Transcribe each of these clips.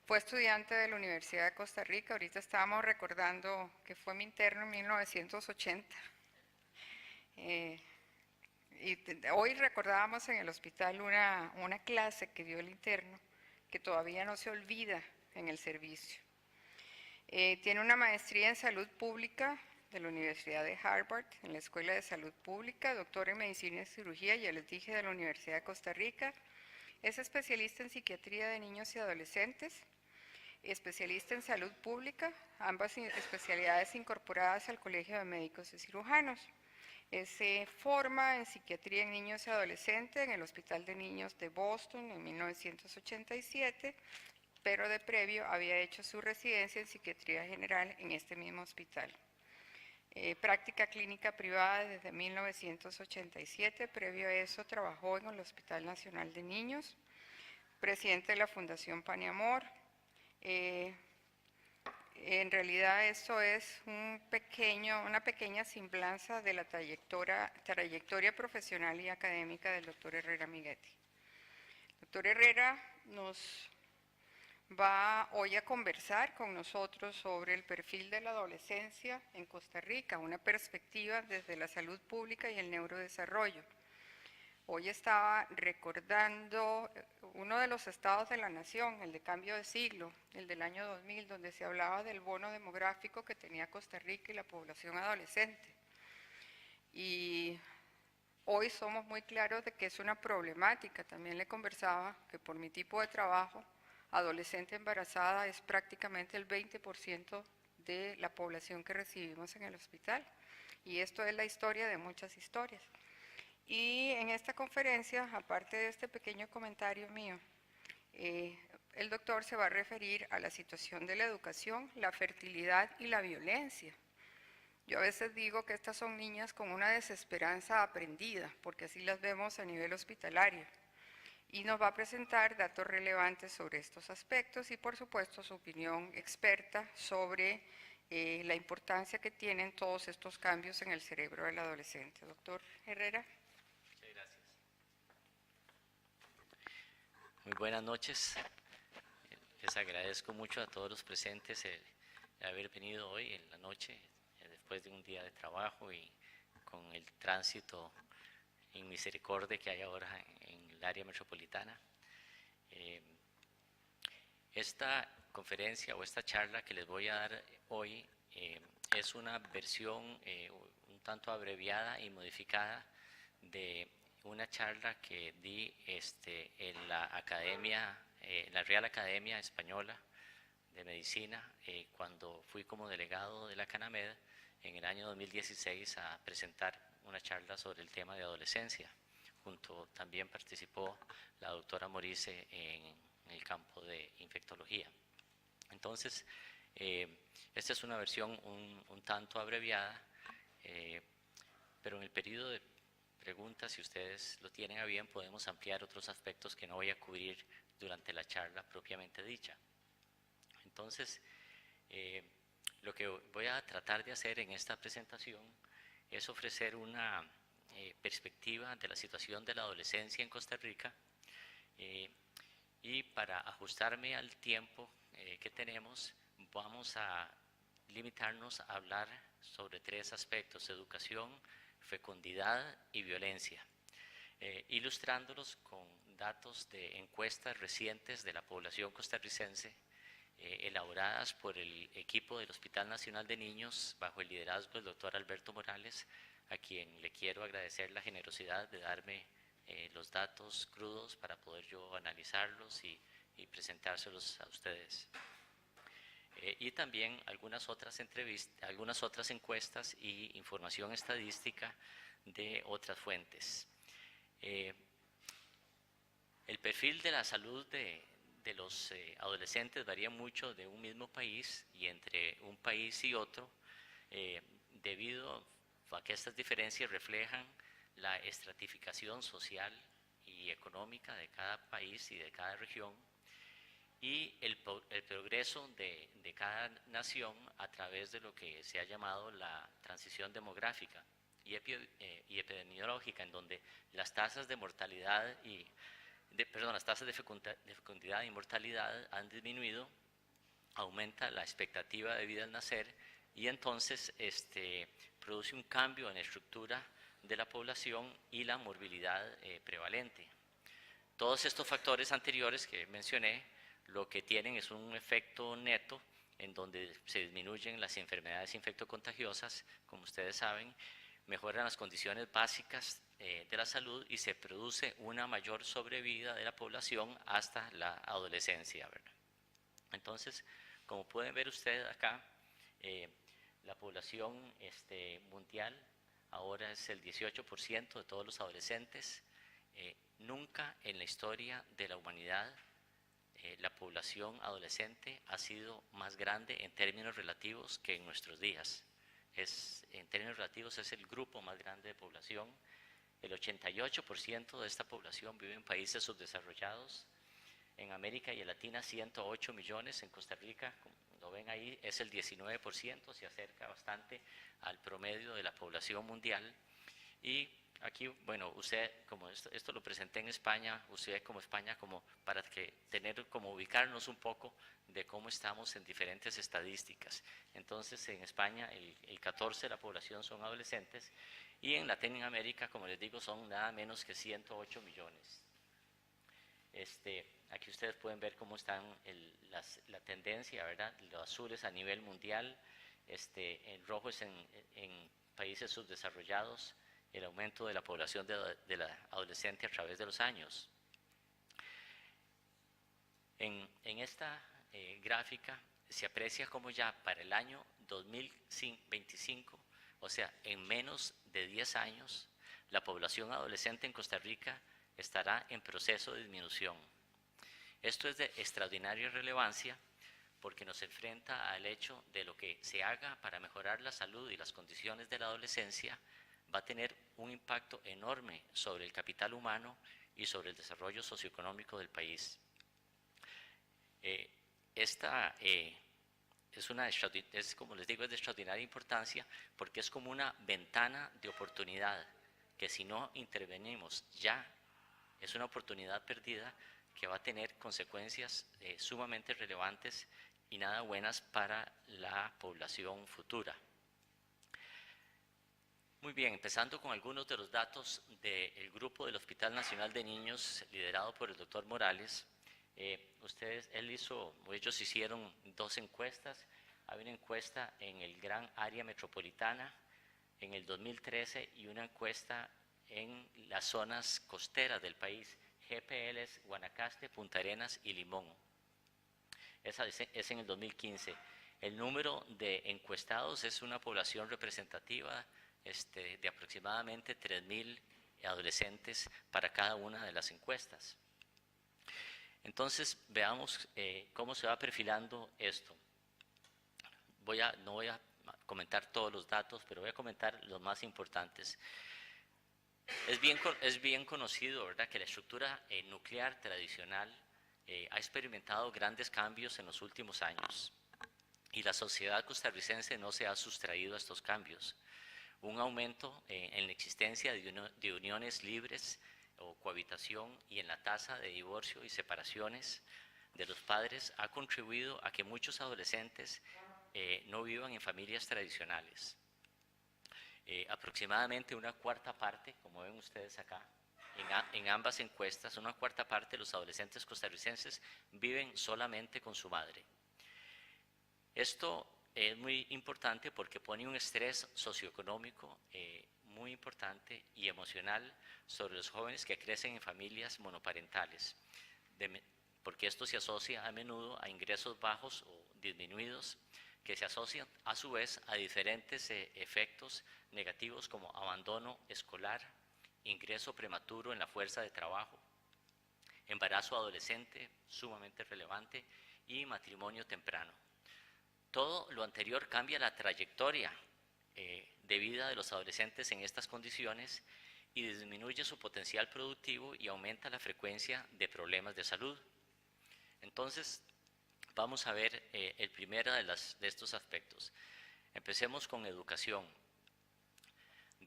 Fue estudiante de la Universidad de Costa Rica. Ahorita estábamos recordando que fue mi interno en 1980. Hoy recordábamos en el hospital una clase que dio el interno que todavía no se olvida en el servicio. Tiene una maestría en salud pública de la Universidad de Harvard, en la Escuela de Salud Pública, doctor en medicina y cirugía, ya les dije, de la Universidad de Costa Rica. Es especialista en psiquiatría de niños y adolescentes, especialista en salud pública, ambas especialidades incorporadas al Colegio de Médicos y Cirujanos. Se forma en psiquiatría en niños y adolescentes en el Hospital de Niños de Boston en 1987, pero de previo había hecho su residencia en psiquiatría general en este mismo hospital. Práctica clínica privada desde 1987, previo a eso trabajó en el Hospital Nacional de Niños, presidente de la Fundación Pan y Amor. En realidad eso es una pequeña semblanza de la trayectoria profesional y académica del doctor Herrera Miguetti. El doctor Herrera nos va hoy a conversar con nosotros sobre el perfil de la adolescencia en Costa Rica, una perspectiva desde la salud pública y el neurodesarrollo. Hoy estaba recordando uno de los estados de la nación, el de cambio de siglo, el del año 2000, donde se hablaba del bono demográfico que tenía Costa Rica y la población adolescente. Y hoy somos muy claros de que es una problemática. También le conversaba que por mi tipo de trabajo, adolescente embarazada es prácticamente el 20% de la población que recibimos en el hospital. Y esto es la historia de muchas historias. Y en esta conferencia, aparte de este pequeño comentario mío, el doctor se va a referir a la situación de la educación, la fertilidad y la violencia. Yo a veces digo que estas son niñas con una desesperanza aprendida, porque así las vemos a nivel hospitalario. Y nos va a presentar datos relevantes sobre estos aspectos y, por supuesto, su opinión experta sobre la importancia que tienen todos estos cambios en el cerebro del adolescente. Doctor Herrera. Muchas gracias. Muy buenas noches. Les agradezco mucho a todos los presentes el haber venido hoy en la noche, después de un día de trabajo y con el tránsito en misericordia que hay ahora en el área metropolitana. Esta conferencia o esta charla que les voy a dar hoy es una versión un tanto abreviada y modificada de una charla que di en la Academia, la Real Academia Española de Medicina, cuando fui como delegado de la CANAMED en el año 2016 a presentar una charla sobre el tema de adolescencia. También participó la doctora Morice en el campo de infectología. Entonces, esta es una versión un tanto abreviada, pero en el periodo de preguntas, si ustedes lo tienen a bien, podemos ampliar otros aspectos que no voy a cubrir durante la charla propiamente dicha. Entonces, lo que voy a tratar de hacer en esta presentación es ofrecer una perspectiva de la situación de la adolescencia en Costa Rica y para ajustarme al tiempo que tenemos, vamos a limitarnos a hablar sobre tres aspectos: educación, fecundidad y violencia, ilustrándolos con datos de encuestas recientes de la población costarricense elaboradas por el equipo del Hospital Nacional de Niños bajo el liderazgo del doctor Alberto Morales, a quien le quiero agradecer la generosidad de darme los datos crudos para poder yo analizarlos y presentárselos a ustedes. Y también algunas otras encuestas y información estadística de otras fuentes. El perfil de la salud de los adolescentes varía mucho de un mismo país y entre un país y otro, debido a que estas diferencias reflejan la estratificación social y económica de cada país y de cada región, y el progreso de cada nación a través de lo que se ha llamado la transición demográfica y epidemiológica, en donde las tasas de mortalidad y las tasas de fecundidad y mortalidad han disminuido, aumenta la expectativa de vida al nacer y entonces produce un cambio en la estructura de la población y la morbilidad prevalente. Todos estos factores anteriores que mencioné lo que tienen es un efecto neto en donde se disminuyen las enfermedades infectocontagiosas, como ustedes saben, mejoran las condiciones básicas de la salud y se produce una mayor sobrevida de la población hasta la adolescencia, ¿verdad? Entonces, como pueden ver ustedes acá, la población mundial ahora es el 18% de todos los adolescentes. Nunca en la historia de la humanidad la población adolescente ha sido más grande en términos relativos que en nuestros días. En términos relativos es el grupo más grande de población. El 88% de esta población vive en países subdesarrollados. En América y en Latina 108 millones, en Costa Rica, como lo ven ahí, es el 19%, se acerca bastante al promedio de la población mundial. Y aquí, bueno, usted, como esto lo presenté en España, usted como España, como para como ubicarnos un poco de cómo estamos en diferentes estadísticas. Entonces, en España el 14% de la población son adolescentes y en Latinoamérica, como les digo, son nada menos que 108 millones. Aquí ustedes pueden ver cómo están la tendencia, ¿verdad? Los azules a nivel mundial, en rojo es en países subdesarrollados, el aumento de la población de la adolescente a través de los años. En esta gráfica se aprecia como ya para el año 2025, o sea, en menos de 10 años, la población adolescente en Costa Rica estará en proceso de disminución. Esto es de extraordinaria relevancia porque nos enfrenta al hecho de lo que se haga para mejorar la salud y las condiciones de la adolescencia va a tener un impacto enorme sobre el capital humano y sobre el desarrollo socioeconómico del país. Esta como les digo, es de extraordinaria importancia porque es como una ventana de oportunidad que si no intervenimos ya, es una oportunidad perdida que va a tener consecuencias sumamente relevantes y nada buenas para la población futura. Muy bien, empezando con algunos de los datos del grupo del Hospital Nacional de Niños liderado por el doctor Morales. Ellos hicieron 2 encuestas. Hay una encuesta en el gran área metropolitana en el 2013 y una encuesta en las zonas costeras del país, GPLs, Guanacaste, Punta Arenas y Limón. Esa es en el 2015. El número de encuestados es una población representativa de aproximadamente 3.000 adolescentes para cada una de las encuestas. Entonces, veamos cómo se va perfilando esto. No voy a comentar todos los datos, pero voy a comentar los más importantes. Es bien conocido, ¿verdad?, que la estructura nuclear tradicional ha experimentado grandes cambios en los últimos años y la sociedad costarricense no se ha sustraído a estos cambios. Un aumento en la existencia de uniones libres o cohabitación y en la tasa de divorcio y separaciones de los padres ha contribuido a que muchos adolescentes no vivan en familias tradicionales. Aproximadamente una cuarta parte, como ven ustedes acá, en ambas encuestas, una cuarta parte de los adolescentes costarricenses viven solamente con su madre. Esto es muy importante porque pone un estrés socioeconómico muy importante y emocional sobre los jóvenes que crecen en familias monoparentales, porque esto se asocia a menudo a ingresos bajos o disminuidos, que se asocian a su vez a diferentes efectos negativos como abandono escolar, ingreso prematuro en la fuerza de trabajo, embarazo adolescente, sumamente relevante, y matrimonio temprano. Todo lo anterior cambia la trayectoria de vida de los adolescentes en estas condiciones y disminuye su potencial productivo y aumenta la frecuencia de problemas de salud. Entonces, vamos a ver el primero de estos aspectos. Empecemos con educación.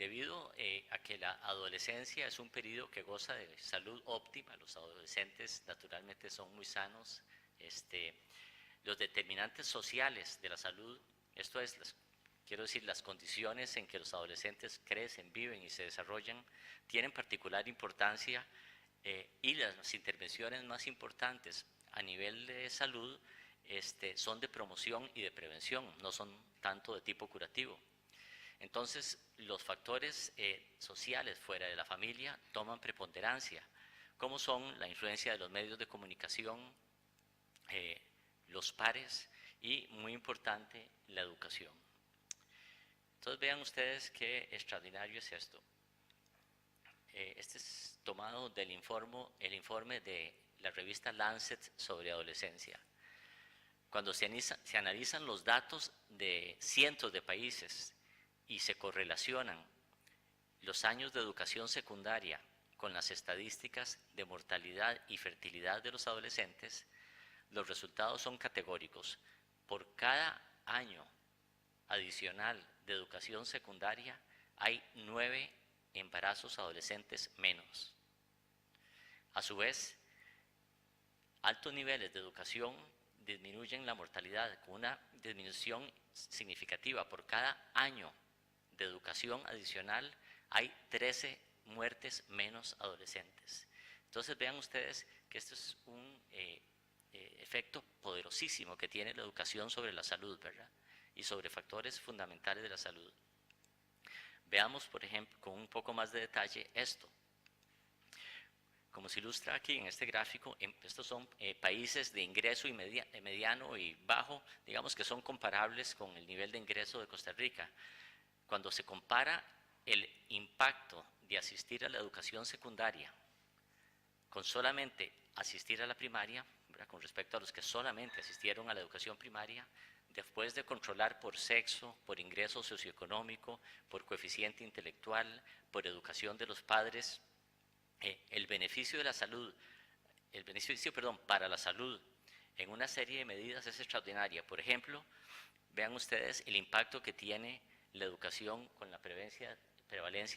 Debido a que la adolescencia es un periodo que goza de salud óptima, los adolescentes naturalmente son muy sanos, los determinantes sociales de la salud, esto es, quiero decir, las condiciones en que los adolescentes crecen, viven y se desarrollan, tienen particular importancia y las intervenciones más importantes a nivel de salud son de promoción y de prevención, no son tanto de tipo curativo. Entonces, los factores sociales fuera de la familia toman preponderancia, como son la influencia de los medios de comunicación, los pares y, muy importante, la educación. Entonces, vean ustedes qué extraordinario es esto. Este es tomado del informe de la revista Lancet sobre adolescencia. Cuando se analizan los datos de cientos de países y se correlacionan los años de educación secundaria con las estadísticas de mortalidad y fertilidad de los adolescentes, los resultados son categóricos. Por cada año adicional de educación secundaria hay 9 embarazos adolescentes menos. A su vez, altos niveles de educación disminuyen la mortalidad con una disminución significativa. Por cada año de educación adicional hay 13 muertes menos adolescentes. Entonces vean ustedes que esto es un efecto poderosísimo que tiene la educación sobre la salud, ¿verdad? Y sobre factores fundamentales de la salud. Veamos, por ejemplo, con un poco más de detalle esto. Como se ilustra aquí en este gráfico, estos son países de ingreso y mediano y bajo, digamos que son comparables con el nivel de ingreso de Costa Rica. Cuando se compara el impacto de asistir a la educación secundaria con solamente asistir a la primaria, ¿verdad?, con respecto a los que solamente asistieron a la educación primaria, después de controlar por sexo, por ingreso socioeconómico, por coeficiente intelectual, por educación de los padres, el beneficio de la salud, para la salud en una serie de medidas es extraordinaria. Por ejemplo, vean ustedes el impacto que tiene la educación con la prevalencia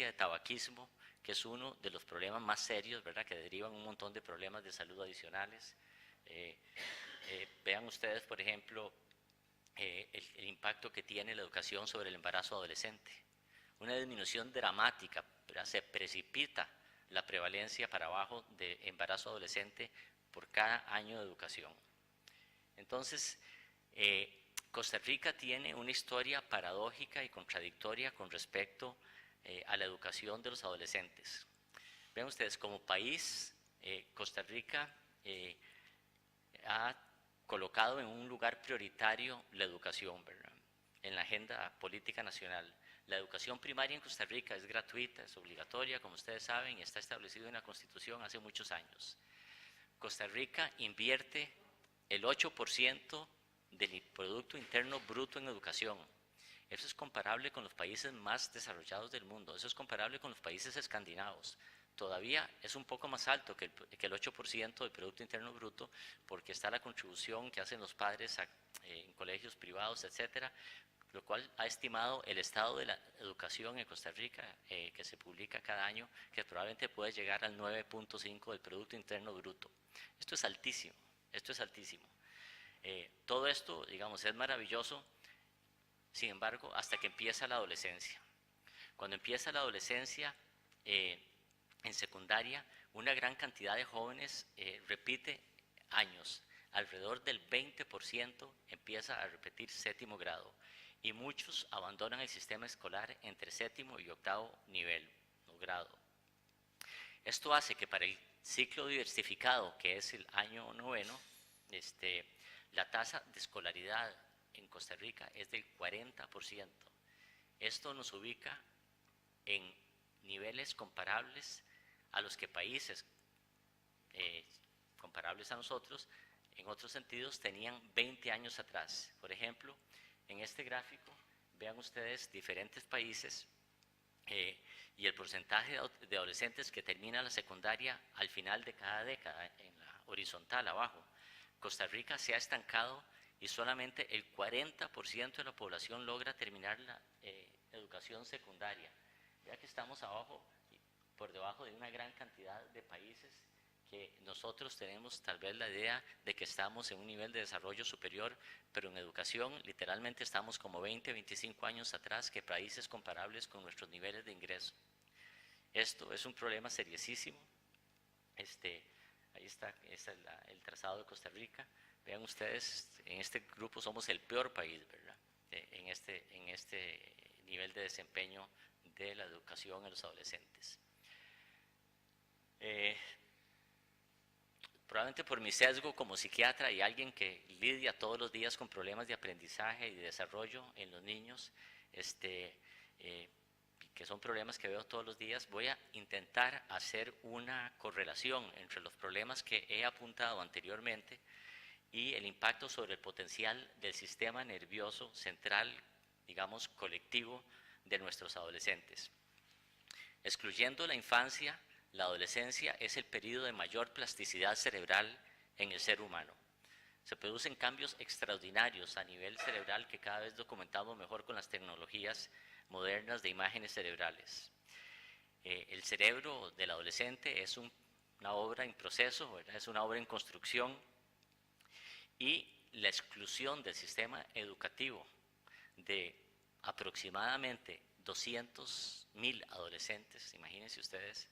de tabaquismo, que es uno de los problemas más serios, ¿verdad?, que derivan un montón de problemas de salud adicionales. Vean ustedes, por ejemplo, el impacto que tiene la educación sobre el embarazo adolescente. Una disminución dramática, ¿verdad?, se precipita la prevalencia para abajo de embarazo adolescente por cada año de educación. Entonces, Costa Rica tiene una historia paradójica y contradictoria con respecto a la educación de los adolescentes. Vean ustedes, como país, Costa Rica ha colocado en un lugar prioritario la educación, ¿verdad?, en la agenda política nacional. La educación primaria en Costa Rica es gratuita, es obligatoria, como ustedes saben, y está establecido en la Constitución hace muchos años. Costa Rica invierte el 8% del Producto Interno Bruto en educación. Eso es comparable con los países más desarrollados del mundo, eso es comparable con los países escandinavos. Todavía es un poco más alto que el 8% del Producto Interno Bruto, porque está la contribución que hacen los padres en colegios privados, etcétera, lo cual ha estimado el estado de la educación en Costa Rica, que se publica cada año, que probablemente puede llegar al 9.5 del Producto Interno Bruto. Esto es altísimo, esto es altísimo. Todo esto, digamos, es maravilloso, sin embargo, hasta que empieza la adolescencia. Cuando empieza la adolescencia, en secundaria, una gran cantidad de jóvenes repite años. Alrededor del 20% empieza a repetir séptimo grado. Y muchos abandonan el sistema escolar entre séptimo y octavo nivel o grado. Esto hace que para el ciclo diversificado, que es el año noveno, la tasa de escolaridad en Costa Rica es del 40%. Esto nos ubica en niveles comparables a los que países comparables a nosotros, en otros sentidos, tenían 20 años atrás. Por ejemplo, en este gráfico, vean ustedes diferentes países y el porcentaje de adolescentes que terminan la secundaria al final de cada década, en la horizontal abajo. Costa Rica se ha estancado y solamente el 40% de la población logra terminar la educación secundaria. ya que estamos abajo, por debajo de una gran cantidad de países que nosotros tenemos tal vez la idea de que estamos en un nivel de desarrollo superior, pero en educación literalmente estamos como 20, 25 años atrás que países comparables con nuestros niveles de ingreso. Esto es un problema seriosísimo. Ahí está, el trazado de Costa Rica. Vean ustedes, en este grupo somos el peor país, ¿verdad? En este nivel de desempeño de la educación en los adolescentes. Probablemente por mi sesgo como psiquiatra y alguien que lidia todos los días con problemas de aprendizaje y de desarrollo en los niños, que son problemas que veo todos los días, voy a intentar hacer una correlación entre los problemas que he apuntado anteriormente y el impacto sobre el potencial del sistema nervioso central, digamos, colectivo de nuestros adolescentes. Excluyendo la infancia, la adolescencia es el periodo de mayor plasticidad cerebral en el ser humano. Se producen cambios extraordinarios a nivel cerebral que cada vez documentamos mejor con las tecnologías modernas de imágenes cerebrales. El cerebro del adolescente es una obra en proceso, ¿verdad? Es una obra en construcción, y la exclusión del sistema educativo de aproximadamente 200.000 adolescentes, imagínense ustedes,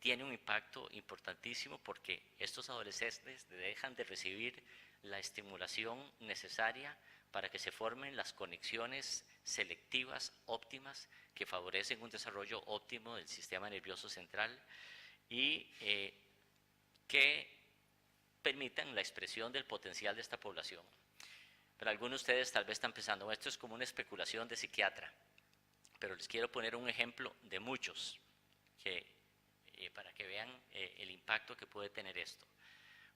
tiene un impacto importantísimo porque estos adolescentes dejan de recibir la estimulación necesaria para que se formen las conexiones selectivas óptimas que favorecen un desarrollo óptimo del sistema nervioso central y que permitan la expresión del potencial de esta población. Pero algunos de ustedes tal vez están pensando, esto es como una especulación de psiquiatra, pero les quiero poner un ejemplo de muchos para que vean el impacto que puede tener esto.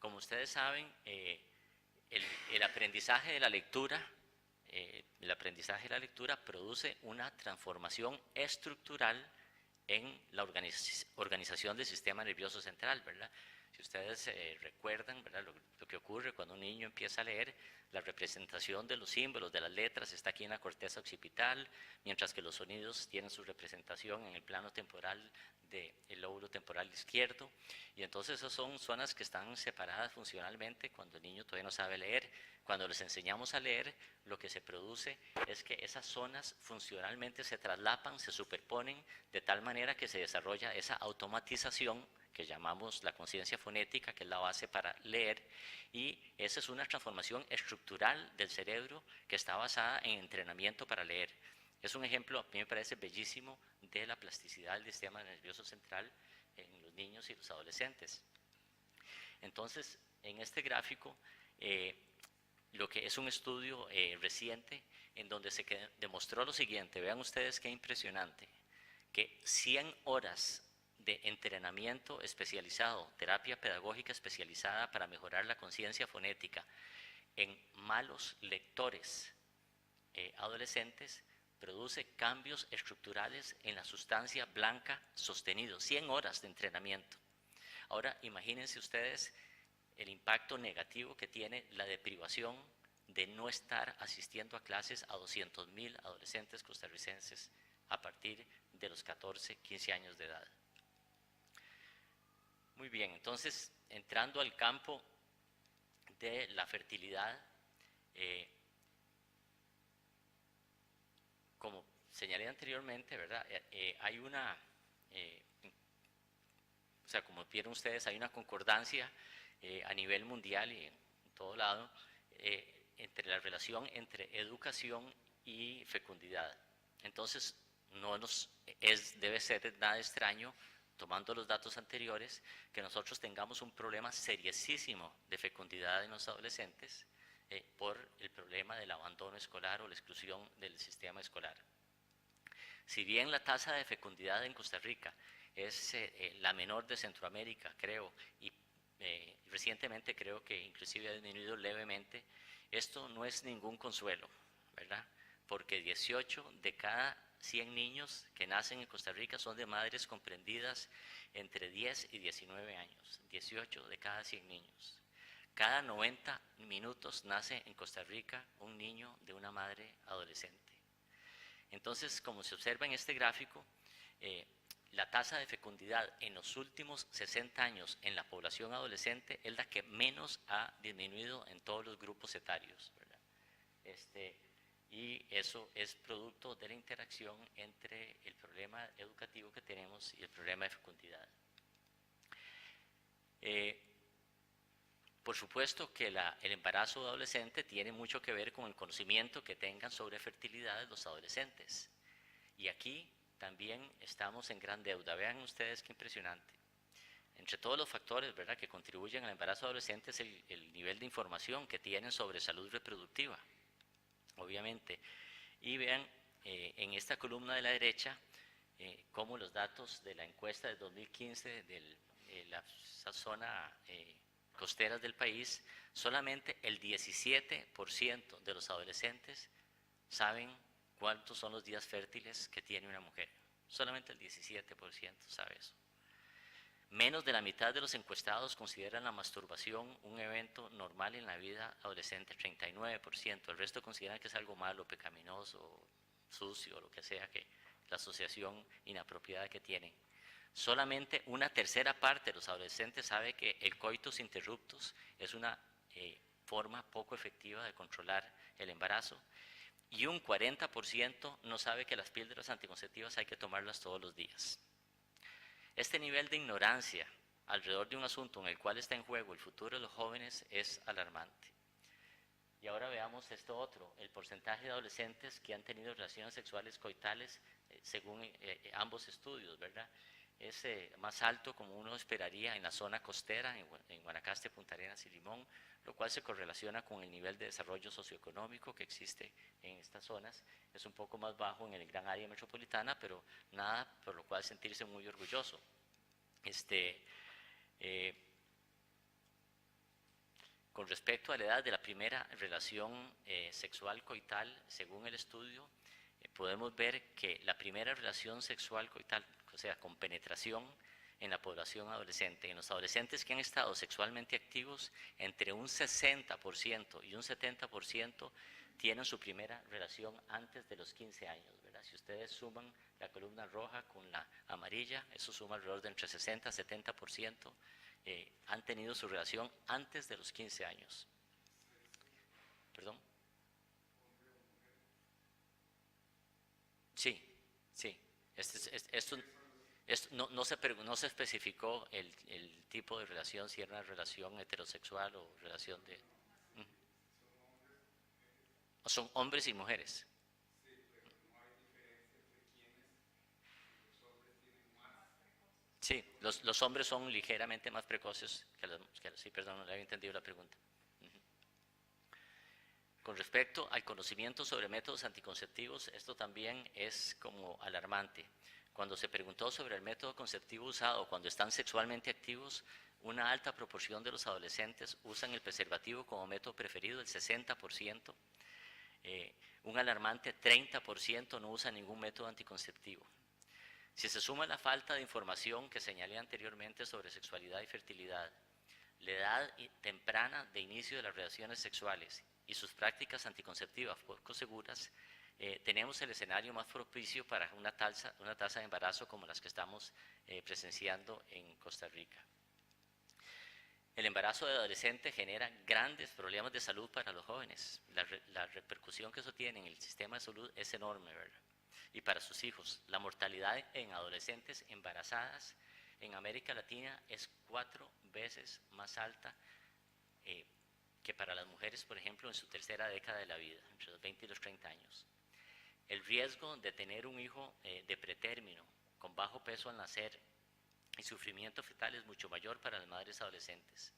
Como ustedes saben, el aprendizaje de la lectura produce una transformación estructural en la organización del sistema nervioso central, ¿verdad? Si ustedes recuerdan, ¿verdad? Lo que ocurre cuando un niño empieza a leer, la representación de los símbolos, de las letras, está aquí en la corteza occipital, mientras que los sonidos tienen su representación en el plano temporal del lóbulo temporal izquierdo, y entonces esas son zonas que están separadas funcionalmente cuando el niño todavía no sabe leer. Cuando les enseñamos a leer, lo que se produce es que esas zonas funcionalmente se traslapan, se superponen, de tal manera que se desarrolla esa automatización que llamamos la conciencia fonética, que es la base para leer, y esa es una transformación estructural del cerebro que está basada en entrenamiento para leer. Es un ejemplo, a mí me parece bellísimo, de la plasticidad del sistema nervioso central en los niños y los adolescentes. Entonces, en este gráfico, lo que es un estudio reciente en donde se demostró lo siguiente, vean ustedes qué impresionante, que 100 horas de entrenamiento especializado, terapia pedagógica especializada para mejorar la conciencia fonética en malos lectores adolescentes, produce cambios estructurales en la sustancia blanca sostenido, 100 horas de entrenamiento. Ahora imagínense ustedes el impacto negativo que tiene la deprivación de no estar asistiendo a clases a 200.000 adolescentes costarricenses a partir de los 14, 15 años de edad. Muy bien, entonces, entrando al campo de la fertilidad, como señalé anteriormente, ¿verdad? Hay una, o sea, como vieron ustedes, hay una concordancia a nivel mundial y en todo lado entre la relación entre educación y fecundidad. Entonces, debe ser nada extraño, tomando los datos anteriores, que nosotros tengamos un problema seriosísimo de fecundidad en los adolescentes por el problema del abandono escolar o la exclusión del sistema escolar. Si bien la tasa de fecundidad en Costa Rica es la menor de Centroamérica, creo, y recientemente creo que inclusive ha disminuido levemente, esto no es ningún consuelo, ¿verdad? Porque 18 de cada 100 niños que nacen en Costa Rica son de madres comprendidas entre 10 y 19 años, 18 de cada 100 niños. Cada 90 minutos nace en Costa Rica un niño de una madre adolescente. Entonces, como se observa en este gráfico, la tasa de fecundidad en los últimos 60 años en la población adolescente es la que menos ha disminuido en todos los grupos etarios, ¿verdad? Y eso es producto de la interacción entre el problema educativo que tenemos y el problema de fecundidad. Por supuesto que el embarazo adolescente tiene mucho que ver con el conocimiento que tengan sobre fertilidad de los adolescentes. Y aquí también estamos en gran deuda. Vean ustedes qué impresionante. Entre todos los factores, ¿verdad?, que contribuyen al embarazo adolescente es el nivel de información que tienen sobre salud reproductiva, obviamente. Y vean en esta columna de la derecha cómo los datos de la encuesta de 2015 de la zona costeras del país, solamente el 17% de los adolescentes saben cuántos son los días fértiles que tiene una mujer. Solamente el 17% sabe eso. Menos de la mitad de los encuestados consideran la masturbación un evento normal en la vida adolescente, 39%. El resto consideran que es algo malo, pecaminoso, sucio, lo que sea, que la asociación inapropiada que tienen. Solamente una tercera parte de los adolescentes sabe que el coitus interruptus es una forma poco efectiva de controlar el embarazo. Y un 40% no sabe que las píldoras anticonceptivas hay que tomarlas todos los días. Este nivel de ignorancia alrededor de un asunto en el cual está en juego el futuro de los jóvenes es alarmante. Y ahora veamos esto otro, el porcentaje de adolescentes que han tenido relaciones sexuales coitales según ambos estudios, ¿verdad? Es más alto, como uno esperaría, en la zona costera, en Guanacaste, Punta Arenas y Limón, lo cual se correlaciona con el nivel de desarrollo socioeconómico que existe en estas zonas. Es un poco más bajo en el gran área metropolitana, pero nada por lo cual sentirse muy orgulloso. Con respecto a la edad de la primera relación sexual coital, según el estudio, podemos ver que la primera relación sexual coital, o sea, con penetración en la población adolescente, en los adolescentes que han estado sexualmente activos, entre un 60% y un 70% tienen su primera relación antes de los 15 años, ¿verdad? Si ustedes suman la columna roja con la amarilla, eso suma alrededor de entre 60 y 70%. Han tenido su relación antes de los 15 años. ¿Perdón? Sí, sí. Esto no se especificó el tipo de relación, si era una relación heterosexual o relación de... Son hombres y mujeres. Sí, los hombres son ligeramente más precoces que las mujeres. Sí, perdón, no le había entendido la pregunta. Con respecto al conocimiento sobre métodos anticonceptivos, esto también es como alarmante. Cuando se preguntó sobre el método conceptivo usado cuando están sexualmente activos, una alta proporción de los adolescentes usan el preservativo como método preferido, el 60%. Un alarmante 30% no usa ningún método anticonceptivo. Si se suma la falta de información que señalé anteriormente sobre sexualidad y fertilidad, la edad temprana de inicio de las relaciones sexuales y sus prácticas anticonceptivas poco seguras, tenemos el escenario más propicio para una tasa de embarazo como las que estamos presenciando en Costa Rica. El embarazo de adolescente genera grandes problemas de salud para los jóvenes. La repercusión que eso tiene en el sistema de salud es enorme, ¿verdad? Y para sus hijos, la mortalidad en adolescentes embarazadas en América Latina es 4 veces más alta que para las mujeres, por ejemplo, en su tercera década de la vida, entre los 20 y los 30 años. El riesgo de tener un hijo de pretérmino, con bajo peso al nacer y sufrimiento fetal es mucho mayor para las madres adolescentes.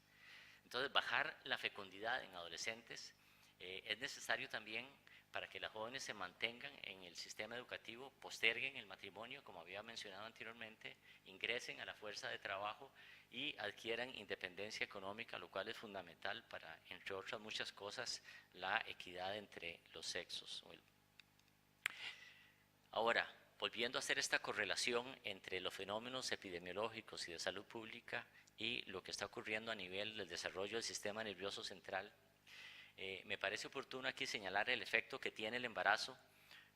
Entonces, bajar la fecundidad en adolescentes es necesario también para que las jóvenes se mantengan en el sistema educativo, posterguen el matrimonio, como había mencionado anteriormente, ingresen a la fuerza de trabajo y adquieran independencia económica, lo cual es fundamental para, entre otras muchas cosas, la equidad entre los sexos. Ahora, volviendo a hacer esta correlación entre los fenómenos epidemiológicos y de salud pública y lo que está ocurriendo a nivel del desarrollo del sistema nervioso central, me parece oportuno aquí señalar el efecto que tiene el embarazo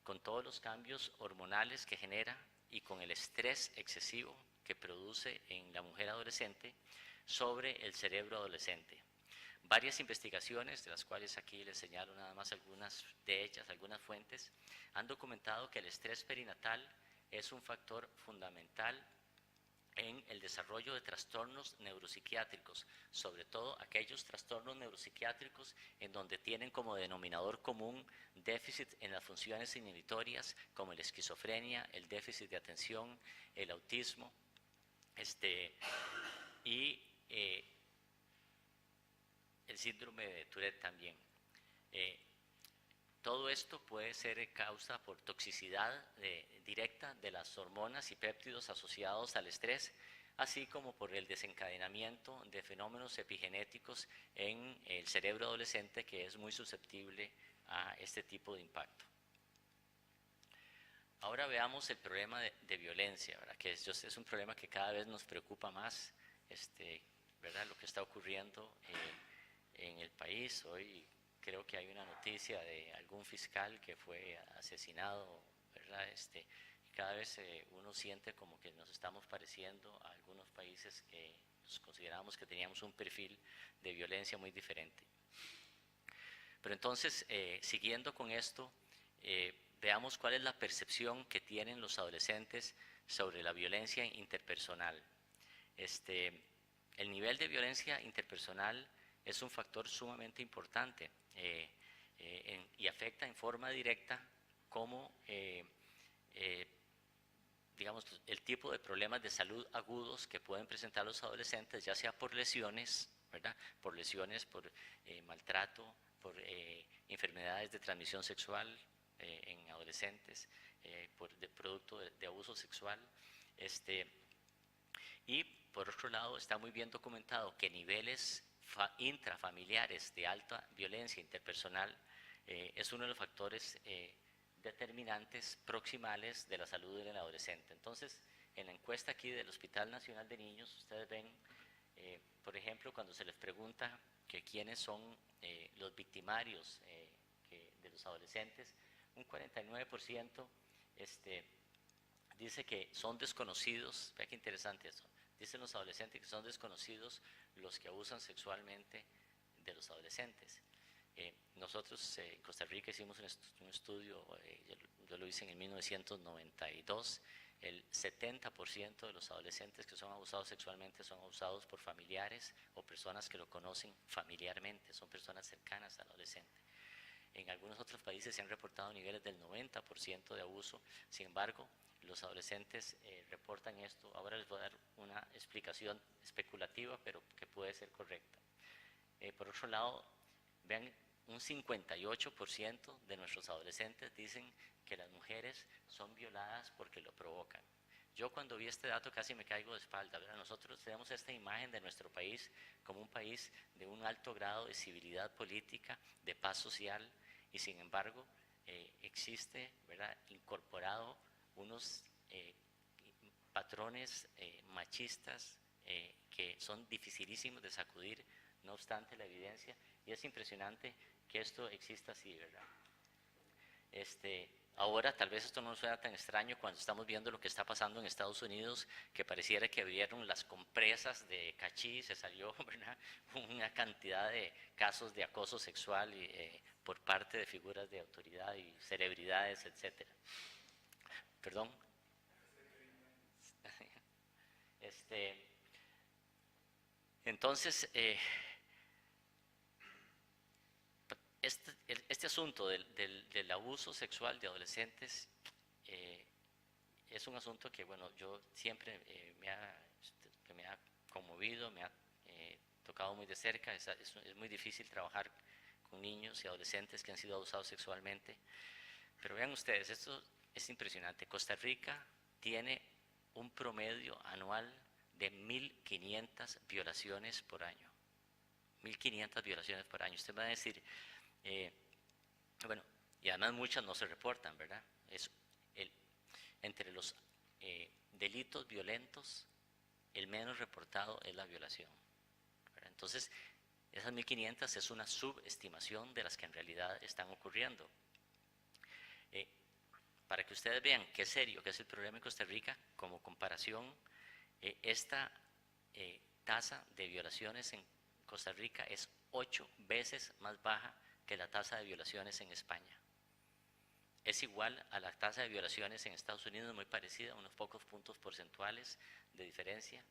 con todos los cambios hormonales que genera y con el estrés excesivo que produce en la mujer adolescente sobre el cerebro adolescente. Varias investigaciones, de las cuales aquí les señalo nada más algunas de ellas, algunas fuentes, han documentado que el estrés perinatal es un factor fundamental en el desarrollo de trastornos neuropsiquiátricos, sobre todo aquellos trastornos neuropsiquiátricos en donde tienen como denominador común déficit en las funciones inhibitorias, como la esquizofrenia, el déficit de atención, el autismo, y el síndrome de Tourette también. Todo esto puede ser causa por toxicidad directa de las hormonas y péptidos asociados al estrés, así como por el desencadenamiento de fenómenos epigenéticos en el cerebro adolescente que es muy susceptible a este tipo de impacto. Ahora veamos el problema de violencia, ¿verdad? Que es un problema que cada vez nos preocupa más, ¿verdad? Lo que está ocurriendo en el país. Hoy creo que hay una noticia de algún fiscal que fue asesinado, ¿verdad? Y cada vez uno siente como que nos estamos pareciendo a algunos países que nos considerábamos que teníamos un perfil de violencia muy diferente. Pero entonces, siguiendo con esto, veamos cuál es la percepción que tienen los adolescentes sobre la violencia interpersonal. El nivel de violencia interpersonal es un factor sumamente importante y afecta en forma directa cómo, digamos, el tipo de problemas de salud agudos que pueden presentar los adolescentes, ya sea por lesiones, ¿verdad? Por lesiones, por maltrato, por enfermedades de transmisión sexual en adolescentes, producto de abuso sexual, y por otro lado está muy bien documentado que niveles intrafamiliares de alta violencia interpersonal es uno de los factores determinantes proximales de la salud del adolescente. Entonces, en la encuesta aquí del Hospital Nacional de Niños, ustedes ven, por ejemplo, cuando se les pregunta que quiénes son los victimarios de los adolescentes, un 49% dice que son desconocidos. Vea qué interesante esto. Dicen los adolescentes que son desconocidos los que abusan sexualmente de los adolescentes. Nosotros en Costa Rica hicimos un estudio, yo lo hice en el 1992, el 70% de los adolescentes que son abusados sexualmente son abusados por familiares o personas que lo conocen familiarmente, son personas cercanas al adolescente. En algunos otros países se han reportado niveles del 90% de abuso. Sin embargo, los adolescentes reportan esto. Ahora les voy a dar una explicación especulativa, pero que puede ser correcta. Por otro lado, vean, un 58% de nuestros adolescentes dicen que las mujeres son violadas porque lo provocan. Yo cuando vi este dato casi me caigo de espalda, ¿verdad? Nosotros tenemos esta imagen de nuestro país como un país de un alto grado de civilidad política, de paz social, y sin embargo existe, ¿verdad?, incorporado unos patrones machistas que son dificilísimos de sacudir, no obstante la evidencia, y es impresionante que esto exista así, ¿verdad? Ahora tal vez esto no nos suena tan extraño cuando estamos viendo lo que está pasando en Estados Unidos, que pareciera que abrieron las compresas de cachí, se salió, ¿verdad?, una cantidad de casos de acoso sexual por parte de figuras de autoridad y celebridades, etcétera. Perdón. Entonces, este asunto del abuso sexual de adolescentes es un asunto que, bueno, yo siempre me ha conmovido, me ha tocado muy de cerca. Es muy difícil trabajar con niños y adolescentes que han sido abusados sexualmente. Pero vean ustedes, esto es impresionante. Costa Rica tiene un promedio anual de 1.500 violaciones por año. 1.500 violaciones por año. Usted va a decir, bueno, y además muchas no se reportan, ¿verdad? Entre los delitos violentos, el menos reportado es la violación, ¿verdad? Entonces, esas 1.500 es una subestimación de las que en realidad están ocurriendo. para que ustedes vean qué serio que es el problema en Costa Rica, como comparación, esta tasa de violaciones en Costa Rica es 8 veces más baja que la tasa de violaciones en España. Es igual a la tasa de violaciones en Estados Unidos, muy parecida, unos pocos puntos porcentuales de diferencia.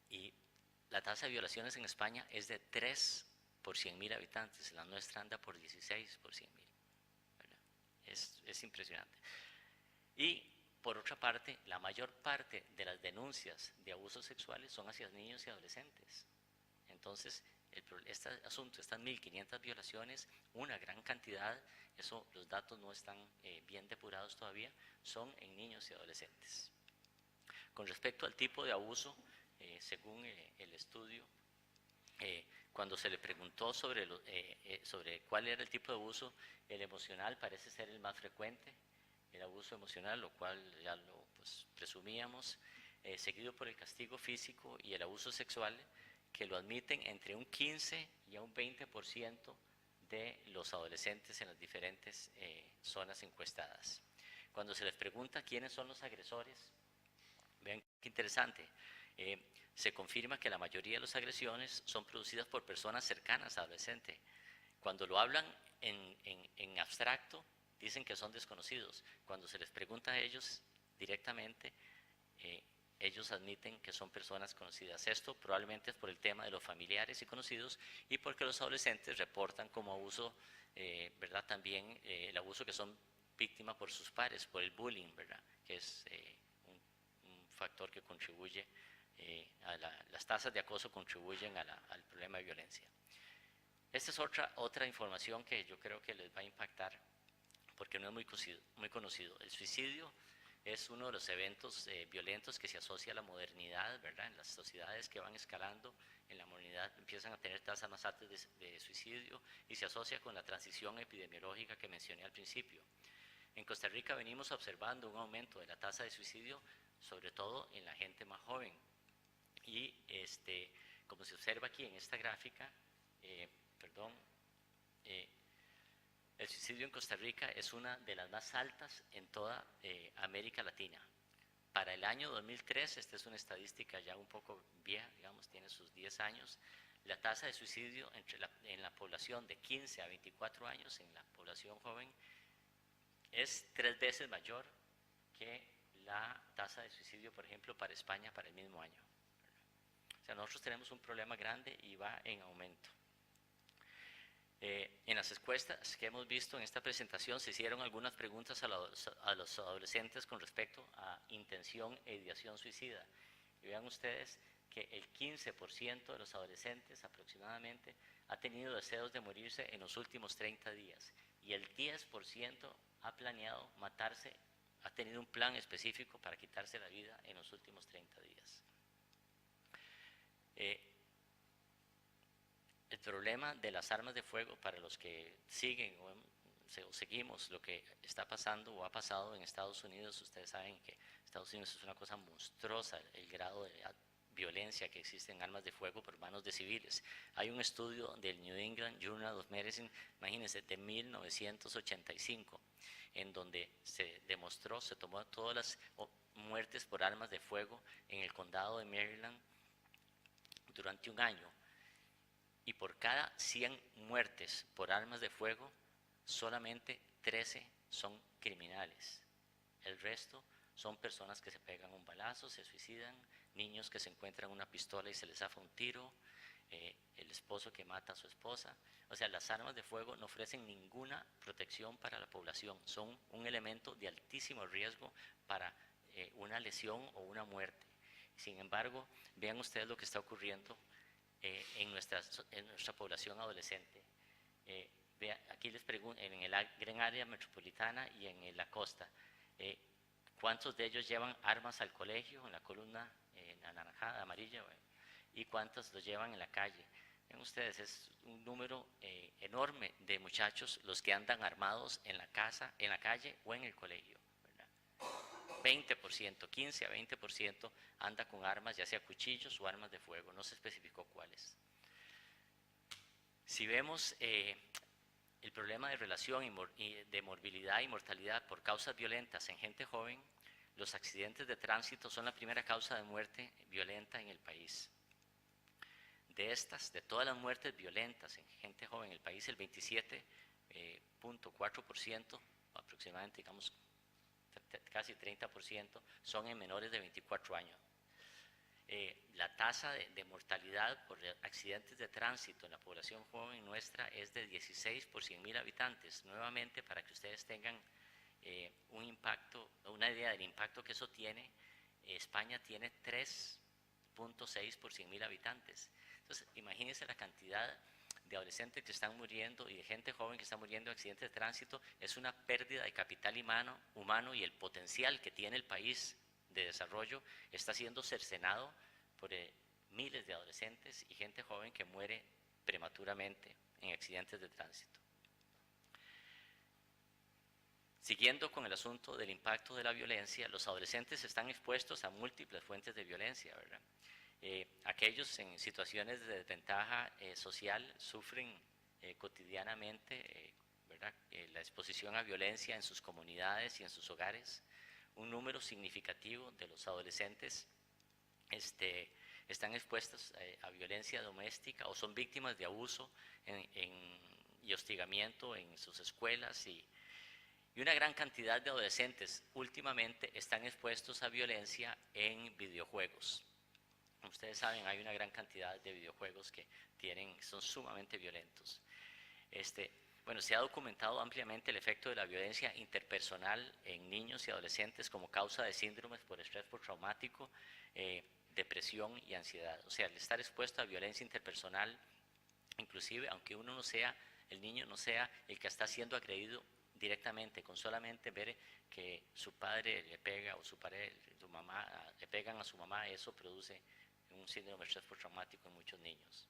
Y la tasa de violaciones en España es de 3 por 100.000 habitantes, la nuestra anda por 16 por 100.000. Es impresionante. Y por otra parte, la mayor parte de las denuncias de abusos sexuales son hacia niños y adolescentes. Entonces, este asunto, estas 1.500 violaciones, una gran cantidad, los datos no están bien depurados todavía, son en niños y adolescentes. Con respecto al tipo de abuso, según el estudio, cuando se le preguntó sobre cuál era el tipo de abuso, el emocional parece ser el más frecuente, el abuso emocional, lo cual ya lo presumíamos, seguido por el castigo físico y el abuso sexual, que lo admiten entre un 15 y a un 20% de los adolescentes en las diferentes zonas encuestadas. Cuando se les pregunta quiénes son los agresores, vean qué interesante, se confirma que la mayoría de las agresiones son producidas por personas cercanas al adolescente. Cuando lo hablan en abstracto, dicen que son desconocidos. Cuando se les pregunta a ellos directamente, ellos admiten que son personas conocidas. Esto probablemente es por el tema de los familiares y conocidos y porque los adolescentes reportan como abuso, ¿verdad? También el abuso que son víctimas por sus pares, por el bullying, ¿verdad? Que es un factor que contribuye las tasas de acoso contribuyen al problema de violencia. Esta es otra información que yo creo que les va a impactar porque no es muy conocido. El suicidio es uno de los eventos violentos que se asocia a la modernidad, ¿verdad? En las sociedades que van escalando en la modernidad empiezan a tener tasas más altas de suicidio y se asocia con la transición epidemiológica que mencioné al principio. En Costa Rica venimos observando un aumento de la tasa de suicidio, sobre todo en la gente más joven. Y como se observa aquí en esta gráfica, el suicidio en Costa Rica es una de las más altas en toda América Latina. Para el año 2003, esta es una estadística ya un poco vieja, digamos, tiene sus 10 años, la tasa de suicidio en la población de 15 a 24 años, en la población joven, es 3 veces mayor que la tasa de suicidio, por ejemplo, para España para el mismo año. O sea, nosotros tenemos un problema grande y va en aumento. En las encuestas que hemos visto en esta presentación se hicieron algunas preguntas a los adolescentes con respecto a intención e ideación suicida. Y vean ustedes que el 15% de los adolescentes aproximadamente ha tenido deseos de morirse en los últimos 30 días y el 10% ha planeado matarse, ha tenido un plan específico para quitarse la vida en los últimos 30 días. El problema de las armas de fuego, para los que siguen o seguimos lo que está pasando o ha pasado en Estados Unidos, ustedes saben que Estados Unidos es una cosa monstruosa, el grado de violencia que existe en armas de fuego por manos de civiles. Hay un estudio del New England Journal of Medicine, imagínense, de 1985, en donde se demostró, se tomó todas las muertes por armas de fuego en el condado de Maryland durante un año. Y por cada 100 muertes por armas de fuego, solamente 13 son criminales. El resto son personas que se pegan un balazo, se suicidan, niños que se encuentran una pistola y se les zafa un tiro, el esposo que mata a su esposa. O sea, las armas de fuego no ofrecen ninguna protección para la población, son un elemento de altísimo riesgo para una lesión o una muerte. Sin embargo, vean ustedes lo que está ocurriendo en nuestra población adolescente. Aquí les pregunto, en el gran área metropolitana y en la costa, ¿cuántos de ellos llevan armas al colegio, en la columna anaranjada, amarilla, y cuántos los llevan en la calle? Ven ustedes, es un número enorme de muchachos los que andan armados en la casa, en la calle o en el colegio. 20%, 15 a 20% anda con armas, ya sea cuchillos o armas de fuego, no se especificó cuáles. Si vemos el problema de relación y de morbilidad y mortalidad por causas violentas en gente joven, los accidentes de tránsito son la primera causa de muerte violenta en el país. De todas las muertes violentas en gente joven en el país, el 27.4%, aproximadamente, digamos, casi 30%, son en menores de 24 años. La tasa de mortalidad por accidentes de tránsito en la población joven nuestra es de 16 por 100.000 habitantes. Nuevamente, para que ustedes tengan una idea del impacto que eso tiene, España tiene 3.6 por 100.000 habitantes. Entonces, imagínense la cantidad de adolescentes que están muriendo y de gente joven que está muriendo de accidentes de tránsito. Es una pérdida de capital humano, y el potencial que tiene el país de desarrollo está siendo cercenado por miles de adolescentes y gente joven que muere prematuramente en accidentes de tránsito. Siguiendo con el asunto del impacto de la violencia, los adolescentes están expuestos a múltiples fuentes de violencia, ¿verdad? Aquellos en situaciones de desventaja social sufren cotidianamente ¿verdad? La exposición a violencia en sus comunidades y en sus hogares. Un número significativo de los adolescentes están expuestos a violencia doméstica o son víctimas de abuso y hostigamiento en sus escuelas, y una gran cantidad de adolescentes últimamente están expuestos a violencia en videojuegos. Ustedes saben, hay una gran cantidad de videojuegos que son sumamente violentos. Bueno, se ha documentado ampliamente el efecto de la violencia interpersonal en niños y adolescentes como causa de síndromes por estrés postraumático, depresión y ansiedad. O sea, el estar expuesto a violencia interpersonal, inclusive aunque el niño no sea el que está siendo agredido directamente, con solamente ver que su padre le pega o su mamá le pegan a su mamá, eso produce un síndrome de estrés postraumático en muchos niños.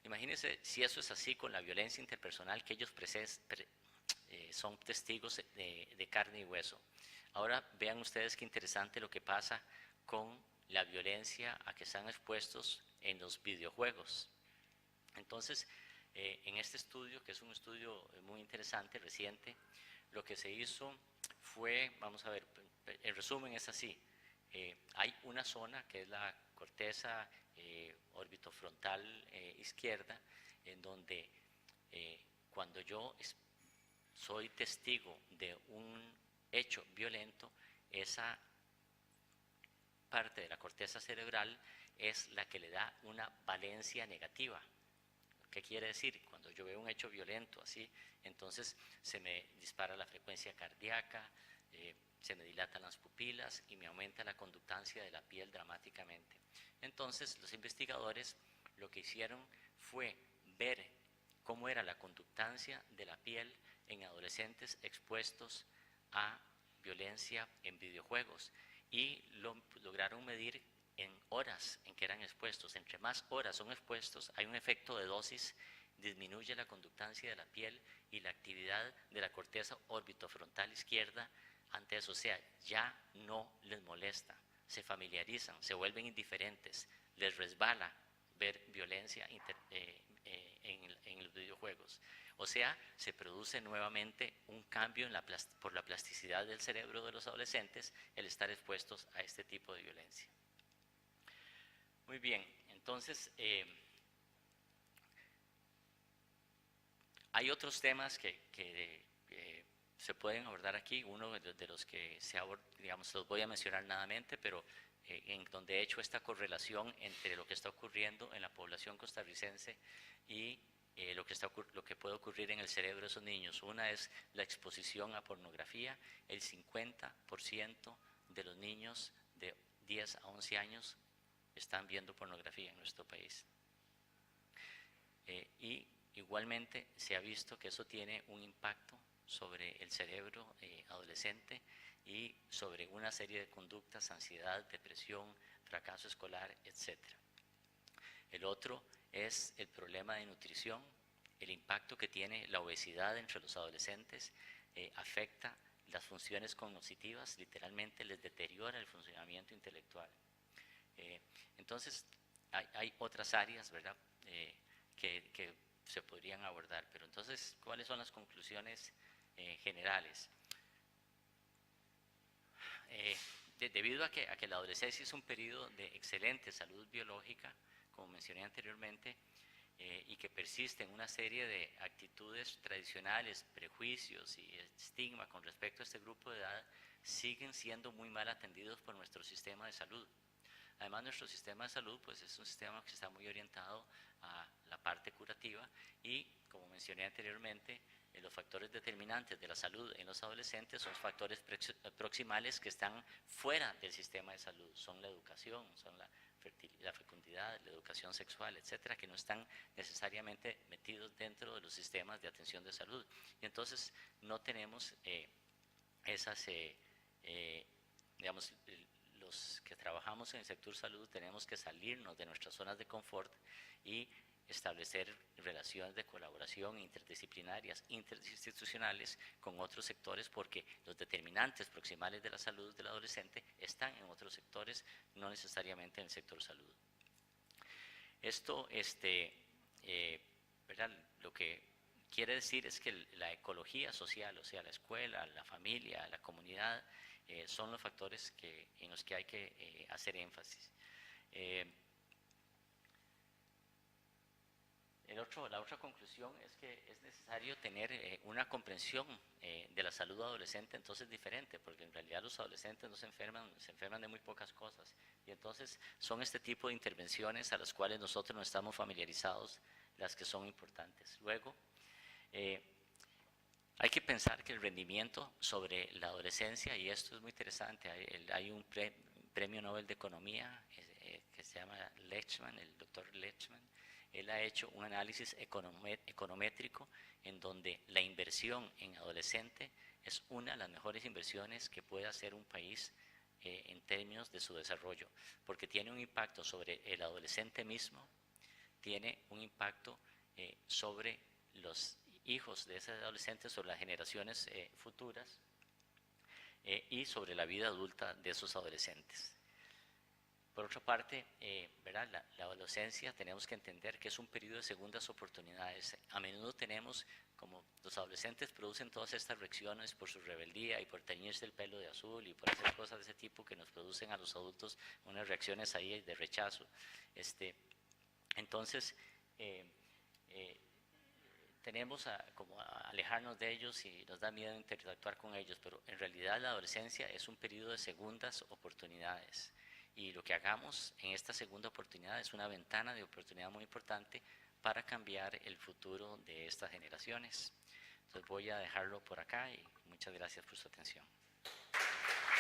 Imagínense si eso es así con la violencia interpersonal, que ellos son testigos de carne y hueso. Ahora vean ustedes qué interesante lo que pasa con la violencia a que están expuestos en los videojuegos. Entonces, en este estudio, que es un estudio muy interesante, reciente, lo que se hizo fue, vamos a ver, el resumen es así. Hay una zona que es la corteza orbitofrontal izquierda, en donde cuando yo soy testigo de un hecho violento, esa parte de la corteza cerebral es la que le da una valencia negativa. ¿Qué quiere decir? Cuando yo veo un hecho violento así, entonces se me dispara la frecuencia cardíaca, se me dilatan las pupilas y me aumenta la conductancia de la piel dramáticamente. Entonces los investigadores lo que hicieron fue ver cómo era la conductancia de la piel en adolescentes expuestos a violencia en videojuegos, y lograron medir en horas en que eran expuestos. Entre más horas son expuestos, hay un efecto de dosis, disminuye la conductancia de la piel y la actividad de la corteza orbitofrontal izquierda ante eso. O sea, ya no les molesta, se familiarizan, se vuelven indiferentes, les resbala ver violencia en los videojuegos. O sea, se produce nuevamente un cambio por la plasticidad del cerebro de los adolescentes, el estar expuestos a este tipo de violencia. Muy bien, entonces hay otros temas que se pueden abordar aquí. Uno de los que digamos, los voy a mencionar nadamente, pero en donde he hecho esta correlación entre lo que está ocurriendo en la población costarricense y lo que puede ocurrir en el cerebro de esos niños. Una es la exposición a pornografía. El 50% de los niños de 10 a 11 años están viendo pornografía en nuestro país. Y igualmente se ha visto que eso tiene un impacto sobre el cerebro adolescente y sobre una serie de conductas: ansiedad, depresión, fracaso escolar, etc. El otro es el problema de nutrición. El impacto que tiene la obesidad entre los adolescentes afecta las funciones cognitivas, literalmente les deteriora el funcionamiento intelectual. Entonces, hay otras áreas, ¿verdad?, que se podrían abordar. Pero entonces, ¿cuáles son las conclusiones generales? Debido a que la adolescencia es un periodo de excelente salud biológica, como mencioné anteriormente, y que persisten una serie de actitudes tradicionales, prejuicios y estigma con respecto a este grupo de edad, siguen siendo muy mal atendidos por nuestro sistema de salud. Además, nuestro sistema de salud pues, es un sistema que está muy orientado a la parte curativa y, como mencioné anteriormente, los factores determinantes de la salud en los adolescentes son factores proximales que están fuera del sistema de salud. Son la educación, son la fecundidad, la educación sexual, etcétera, que no están necesariamente metidos dentro de los sistemas de atención de salud. Y entonces no tenemos digamos, los que trabajamos en el sector salud tenemos que salirnos de nuestras zonas de confort y establecer relaciones de colaboración interdisciplinarias, interinstitucionales con otros sectores, porque los determinantes proximales de la salud del adolescente están en otros sectores, no necesariamente en el sector salud. Esto, ¿verdad? Lo que quiere decir es que la ecología social, o sea, la escuela, la familia, la comunidad, son los factores en los que hay que hacer énfasis. La otra conclusión es que es necesario tener una comprensión de la salud adolescente entonces diferente, porque en realidad los adolescentes no se enferman de muy pocas cosas. Y entonces son este tipo de intervenciones a las cuales nosotros no estamos familiarizados las que son importantes. Luego, hay que pensar que el rendimiento sobre la adolescencia, y esto es muy interesante, hay un premio Nobel de Economía que se llama Lechman, el doctor Lechman. Él ha hecho un análisis econométrico en donde la inversión en adolescente es una de las mejores inversiones que puede hacer un país en términos de su desarrollo, porque tiene un impacto sobre el adolescente mismo, tiene un impacto sobre los hijos de ese adolescente, sobre las generaciones futuras y sobre la vida adulta de esos adolescentes. Por otra parte, ¿verdad? La adolescencia tenemos que entender que es un periodo de segundas oportunidades. A menudo tenemos, como los adolescentes producen todas estas reacciones por su rebeldía y por teñirse el pelo de azul y por hacer cosas de ese tipo que nos producen a los adultos unas reacciones ahí de rechazo. Entonces, tenemos como a alejarnos de ellos y nos da miedo interactuar con ellos, pero en realidad la adolescencia es un periodo de segundas oportunidades. Y lo que hagamos en esta segunda oportunidad es una ventana de oportunidad muy importante para cambiar el futuro de estas generaciones. Entonces voy a dejarlo por acá y muchas gracias por su atención.